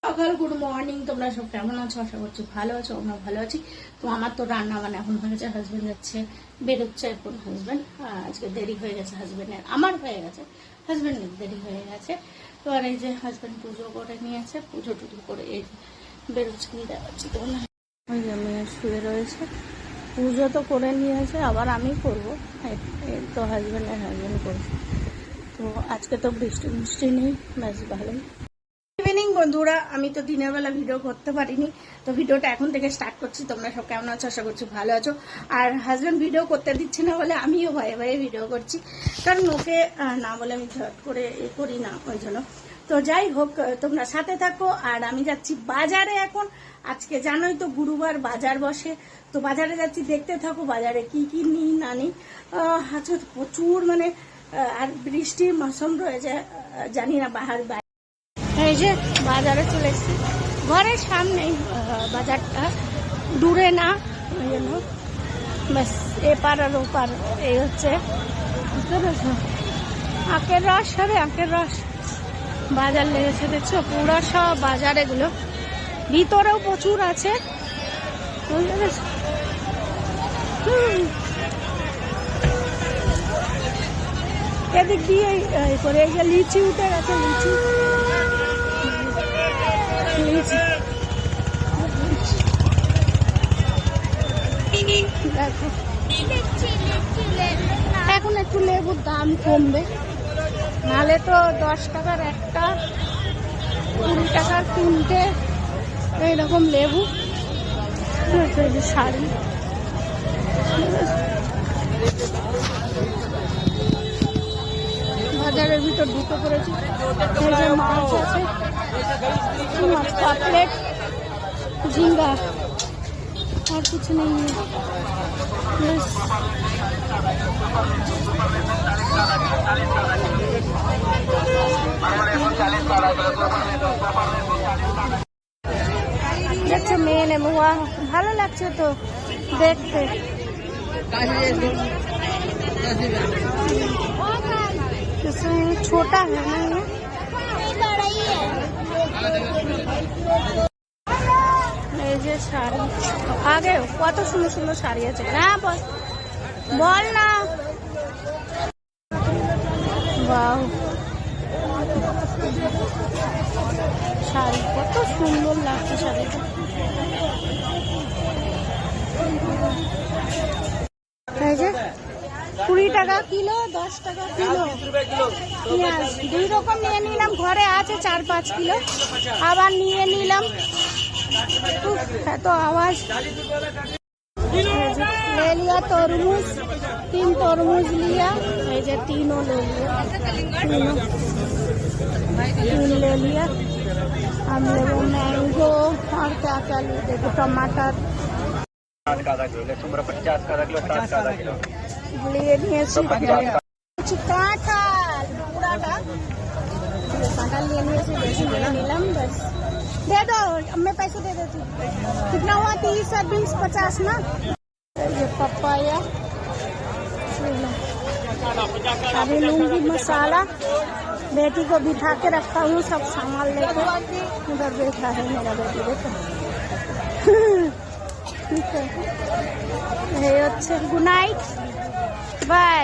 সকাল good morning. তোমরা সব কেমন আছো? আশা করছি ভালো আছো। আমরা ভালো আছি। তো আমার তো রান্না মানে এখন হয়ে গেছে, হাজবেন্ড যাচ্ছে, বেরোচ্ছে এখন হাজবেন্ড। আজকে দেরি হয়ে গেছে হাজবেন্ডের, আমার হয়ে গেছে, হাজবেন্ডের দেরি হয়ে গেছে। তো আর এই যে হাজবেন্ড পুজো করে নিয়েছে, পুজো টুজো করে এই যে বেরোচ্ছে, নিয়ে যাচ্ছি। তো ওই যে মেয়ে শুয়ে রয়েছে, পুজো তো করে নিয়েছে, আবার আমি করবো। তো হাজবেন্ড করছে। তো আজকে তো বৃষ্টি নেই, বেশ ভালোই। ইভিনিং বন্ধুরা, আমি তো দিনের বেলা ভিডিও করতে পারিনি, তো ভিডিওটা এখন থেকে স্টার্ট করছি। তোমরা সব কেমন আছো? আশা করছি ভালো আছো। আর হাজব্যান্ড ভিডিও করতে দিচ্ছে না বলে আমিও ভয়ে ভয়ে ভিডিও করছি, কারণ ওকে না বলে আমি ঝট করে করি না, ওই জন্য। তো যাই হোক, তোমরা সাথে থাকো। আর আমি যাচ্ছি বাজারে এখন। আজকে জানোই তো গুরুবার বাজার বসে, তো বাজারে যাচ্ছি, দেখতে থাকো বাজারে কি কি নিই না নিই। আচ্ছা, প্রচুর মানে আর বৃষ্টির মৌসুম রয়েছে, জানি না এই যে বাজারে চলে এসেছি, ঘরের সামনেই বাজারটা, দূরে না, ওই জন্য ব্যাস এপার আর ওপার। এই হচ্ছে বুঝতে পেরেছ, আখের রস হবে, আখের রস বাজার লেগেছে, দেখছো পুরো সব বাজার। এগুলো ভিতরেও প্রচুর আছে, বুঝতে পেরেছ। এদিক দিয়ে করে এই যে লিচি উঠে গেছে, লিচি দেখো, এখন একটু লেবুর দাম কমবে, নাহলে তো 10 টাকার একটা, 20 টাকার 3টে এইরকম লেবু। শাড়ি বাজারের ভিতর ঢুকে পড়েছি। এই যে মাছ আছে, পাপলেট, ঝিঙ্গা, আর কিছু নেই। দেখছো মেয়ে নেবো, ভালো লাগছে তো দেখতে। ছোটা হ্যাঁ, এই যে শাড়ি, আগে কত সুন্দর সুন্দর শাড়ি আছে। হ্যাঁ বল না, বাহ শাড়ি কত সুন্দর লাগছে শাড়িটা। এই যে 20 টাকা কিলো, 10 টাকা কিলো পেঁয়াজ, 2 রকম নিয়ে নিলাম। ঘরে আছে 4-5 কিলো, আবার নিয়ে নিলাম। এত আওয়াজ। ले लिया तरबूज, 3 तरबूज लिया। ये जो तीनों ले लिया, तीन ले लिया। हम लोगों मैंगो और क्या क्या लिए, देखो टमाटर लिए लिए, काँठाल लिए नीलम। बस दे दो, मैं पैसे दे देती हूँ। कितना हुआ? 30 और 20, 50 ना। ये पपाया, अभी लूंगी मसाला। बेटी को बिठा के रखा हूँ, सब सामान लेकर। उधर बैठा है मेरा बेटी, देखो। ठीक है, गुड नाइट, बाय।